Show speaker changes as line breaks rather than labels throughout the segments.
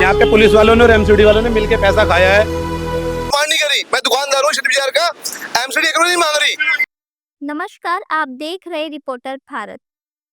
यहाँ पे पुलिस वालों ने और एमसीडी वालों ने मिलके पैसा खाया है।
मांग नहीं करी, मैं दुकानदार हूँ शनि बाजार का, एमसीडी एक नहीं मांग रही।
नमस्कार, आप देख रहे रिपोर्टर भारत।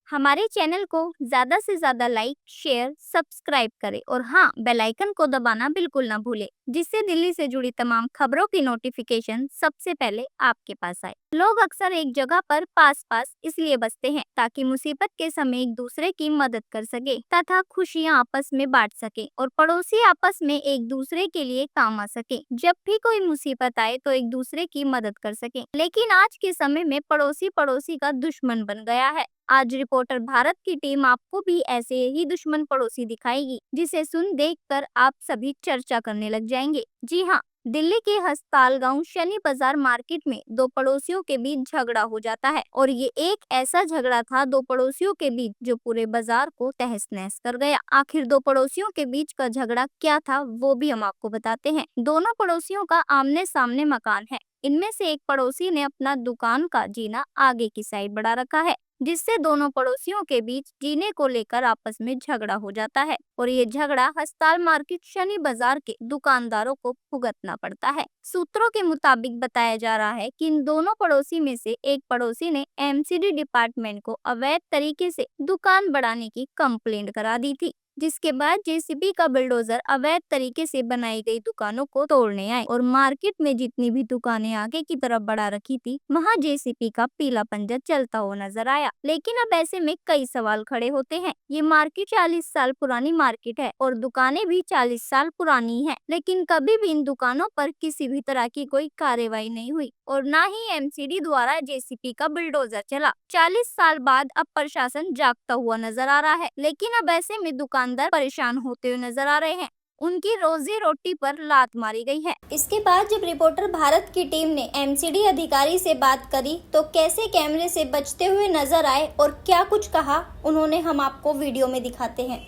हमारे चैनल को ज्यादा से ज्यादा लाइक, शेयर, सब्सक्राइब करें और हाँ, बेल आइकन को दबाना बिल्कुल ना भूलें, जिससे दिल्ली से जुड़ी तमाम खबरों की नोटिफिकेशन सबसे पहले आपके पास आए। लोग अक्सर एक जगह पर पास पास इसलिए बसते हैं ताकि मुसीबत के समय एक दूसरे की मदद कर सके तथा खुशियाँ आपस में बांट सके और पड़ोसी आपस में एक दूसरे के लिए काम आ सके। जब भी कोई मुसीबत आए तो एक दूसरे की मदद कर सके, लेकिन आज के समय में पड़ोसी पड़ोसी का दुश्मन बन गया है। आज रिपोर्टर भारत की टीम आपको भी ऐसे ही दुश्मन पड़ोसी दिखाएगी, जिसे सुन देखकर आप सभी चर्चा करने लग जाएंगे। जी हाँ, दिल्ली के हस्तालगांव शनि बाजार मार्केट में दो पड़ोसियों के बीच झगड़ा हो जाता है और ये एक ऐसा झगड़ा था दो पड़ोसियों के बीच जो पूरे बाजार को तहस नहस कर गया। आखिर दो पड़ोसियों के बीच का झगड़ा क्या था वो भी हम आपको बताते हैं। दोनों पड़ोसियों का आमने सामने मकान है। इनमें से एक पड़ोसी ने अपना दुकान का जीना आगे की साइड बढ़ा रखा है, जिससे दोनों पड़ोसियों के बीच जीने को लेकर आपस में झगड़ा हो जाता है और ये झगड़ा हस्ताल मार्केट शनि बाजार के दुकानदारों को भुगतना पड़ता है। सूत्रों के मुताबिक बताया जा रहा है कि इन दोनों पड़ोसी में से एक पड़ोसी ने एमसीडी डिपार्टमेंट को अवैध तरीके से दुकान बढ़ाने की कंप्लेंट करा दी थी, जिसके बाद जेसीबी का बुलडोजर अवैध तरीके से बनाई गई दुकानों को तोड़ने आए और मार्केट में जितनी भी दुकानें आगे की तरफ बढ़ा रखी थी वहां जेसीबी का पीला पंजा चलता हुआ नजर आया। लेकिन अब ऐसे में कई सवाल खड़े होते हैं। ये मार्केट 40 साल पुरानी मार्केट है और दुकानें भी 40 साल पुरानी है, लेकिन कभी भी इन दुकानों पर किसी भी तरह की कोई कार्रवाई नहीं हुई और न ही एमसीडी द्वारा जेसीबी का बुलडोजर चला। 40 साल बाद अब प्रशासन जागता हुआ नजर आ रहा है, लेकिन अब ऐसे में दुकानदार परेशान होते हुए नजर आ रहे हैं। उनकी रोजी रोटी पर लात मारी गई है। इसके बाद जब रिपोर्टर भारत की टीम ने एमसीडी अधिकारी से बात करी तो कैसे कैमरे से बचते हुए नजर आए और क्या कुछ कहा, उन्होंने हम आपको वीडियो में दिखाते हैं।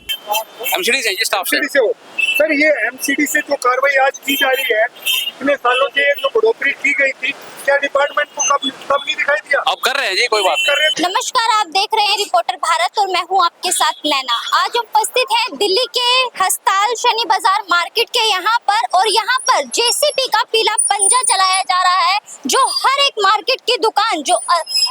एमसीडी से स्टाफ से
हो सर, ये एमसीडी से जो कार्रवाई आज की जा रही है, इतने सालों से जो बढ़ोतरी की गई थी, क्या डिपार्टमेंट को कब नहीं दिखाई दिया?
अब कर रहे हैं जी, कोई बात नहीं।
नमस्कार, आप देख रहे हैं रिपोर्टर भारत और मैं हूं आपके साथ नैना। आज हम उपस्थित हैं दिल्ली के हस्ताल शनि बाजार मार्केट के यहाँ पर और यहाँ पर जेसीबी का पीला पंजा चलाया जा रहा है, जो हर एक मार्केट की दुकान जो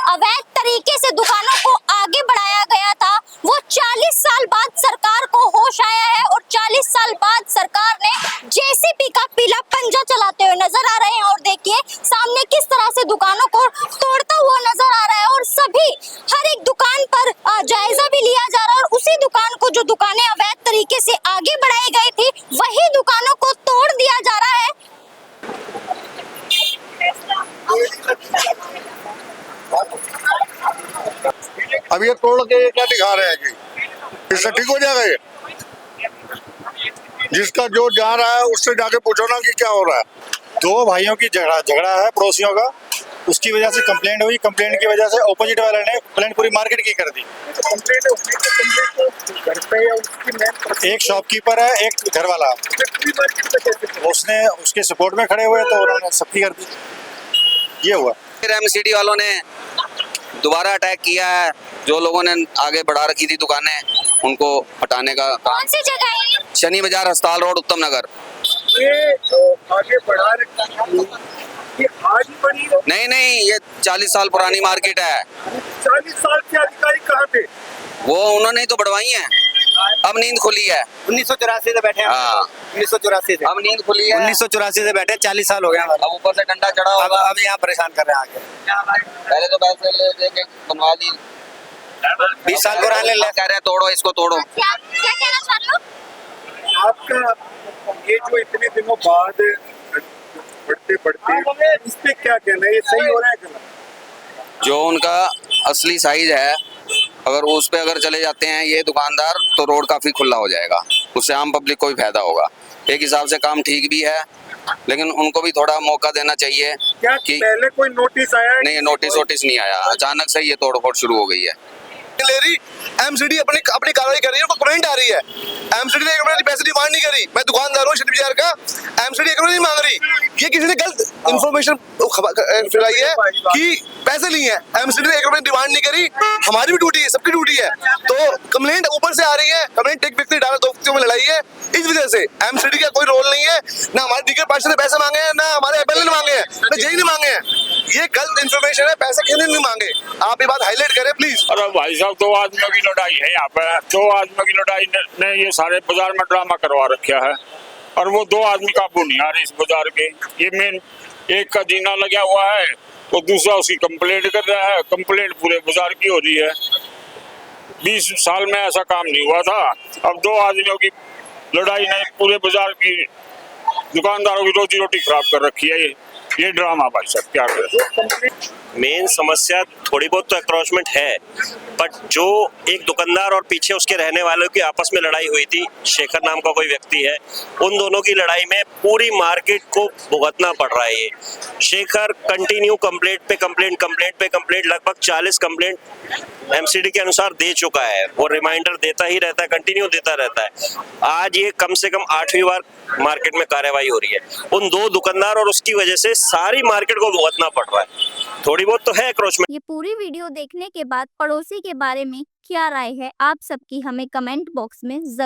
अवैध तरीके से दुकानों को आगे बढ़ाया गया था, वो 40 साल बाद सरकार को होश आया है और 40 साल बाद सरकार ने जेसीबी का पीला पंजा चलाते हुए नजर आ रहे हैं। और देखिए सामने किस तरह से दुकानों को तोड़ता हुआ नजर आ रहा है और सभी हर एक दुकान पर जायजा भी लिया जा रहा है और उसी दुकान को जो दुकानें अवैध तरीके से आगे बढ़ाई गई थी वही दुकानों को तोड़ दिया जा रहा है।
अब ये तोड़ के क्या दिखा रहे हैं जी, इससे ठीक हो जाएगा? ये जिसका जो जा रहा है उससे जाके पूछो ना कि क्या हो रहा है।
दो भाइयों की झगड़ा है पड़ोसियों का, उसकी वजह से कंप्लेंट हुई। कंप्लेंट की वजह से ऑपोजिट वाले ने कंप्लेंट पूरी मार्केट की कर दी। एक शॉपकीपर है, एक घर वाला, उसने उसके सपोर्ट में खड़े हुए तो उन्होंने सबकी कर दी। ये हुआ।
एमसीडी वालों ने दोबारा अटैक किया है। जो लोगों ने आगे बढ़ा रखी थी दुकानें, उनको हटाने का काम।
कौन सी जगह है?
शनि बाजार, हस्ताल रोड, उत्तम नगर।
ये आगे बढ़ा रखी, ये आज बनी?
नहीं, ये 40 साल पुरानी मार्केट है।
40 साल के अधिकारी कहाँ थे?
वो उन्होंने ही तो बढ़वाई है। अब नींद खुली है।
1984 से बैठे हैं।
हाँ,
1984 से
अब नींद खुली है।
1984 से बैठे, 40 साल हो गए।
अब ऊपर से डंडा चढ़ा होगा।
अब यहाँ परेशान कर रहे हैं आगे।
पहले तो पैसे ले के बनवा दी।
20 साल पुराने
कह रहे हैं तोड़ो इसको, तोड़ो।
क्या कहना चाहते हो?
आपका ये जो इतने दिनों बाद बढ़ते इस पे क्या कहना है, ये सही हो रहा है क्या?
जो उनका असली साइज है, अगर उस पे अगर चले जाते हैं ये दुकानदार, तो रोड काफी खुला हो जाएगा, उससे आम पब्लिक को भी फायदा होगा। एक हिसाब से काम ठीक भी है, लेकिन उनको भी थोड़ा मौका देना चाहिए।
क्या
कि
पहले कोई नोटिस आया है?
नहीं, नोटिस नहीं आया, अचानक से ये तोड़फोड़ शुरू हो गई है।
ले रही एमसीडी अपनी कार्रवाई कर रही है, उनको कंप्लेंट आ रही है। एमसीडी ने एक पैसे डिमांड नहीं करी, मैं दुकानदार हूँ शनि बाजार का, एमसीडी एक नहीं मांग रही। ये किसी ने गलत इन्फॉर्मेशन फैलाई है कि पैसे लिए हैं। एमसीडी ने 1 रुपए डिमांड नहीं करी, हमारी भी ड्यूटी है, सबकी ड्यूटी है। तो कंप्लेंट ऊपर से आ रही है, कंप्लेंट एक व्यक्ति डाला, 2 व्यक्तियों में लड़ाई है, इस वजह से एमसीडी का कोई रोल नहीं है। ना हमारे दीगर पार्षद ने पैसे मांगे हैं, ना हमारे एमएलए ने मांगे हैं, ना जेई ने मांगे हैं। ये गलत इन्फॉर्मेशन है, पैसे किसी ने नहीं मांगे। आप ये बात हाईलाइट करें प्लीज।
अरे भाई साहब, 2 आदमियों की लड़ाई है यहाँ पे। 2 आदमियों की लड़ाई ने ये सारे बाजार में ड्रामा करवा रखा है, और वो 2 आदमी काबू नहीं आ रहे इस बाजार के। ये मेन एक का जीना लगा हुआ है, तो दूसरा उसकी कंप्लेंट कर रहा है। कंप्लेंट पूरे बाजार की हो रही है। 20 साल में ऐसा काम नहीं हुआ था। अब 2 आदमियों की लड़ाई ने पूरे बाजार की दुकानदारों की रोजी रोटी खराब कर रखी है। ये ड्रामा भाई साहब क्या करें।
मेन समस्या थोड़ी बहुत तो एक्रोचमेंट है, बट जो एक दुकानदार और पीछे उसके रहने वालों की आपस में लड़ाई हुई थी, शेखर नाम का कोई व्यक्ति है, उन दोनों की लड़ाई में पूरी मार्केट को भुगतना पड़ रहा है। ये शेखर कंटिन्यू कंप्लेंट पे कंप्लेंट लगभग 40 कंप्लेंट एमसीडी के अनुसार दे चुका है। वो रिमाइंडर देता ही रहता है, कंटिन्यू देता रहता है। आज ये कम से कम 8वीं बार मार्केट में कार्रवाई हो रही है उन 2 दुकानदार, और उसकी वजह से सारी मार्केट को भुगतना पड़ रहा है। थोड़ी बहुत तो है एक्रोचमेंट।
ये पूरी वीडियो देखने के बाद पड़ोसी के बारे में क्या राय है आप सबकी, हमें कमेंट बॉक्स में जरूर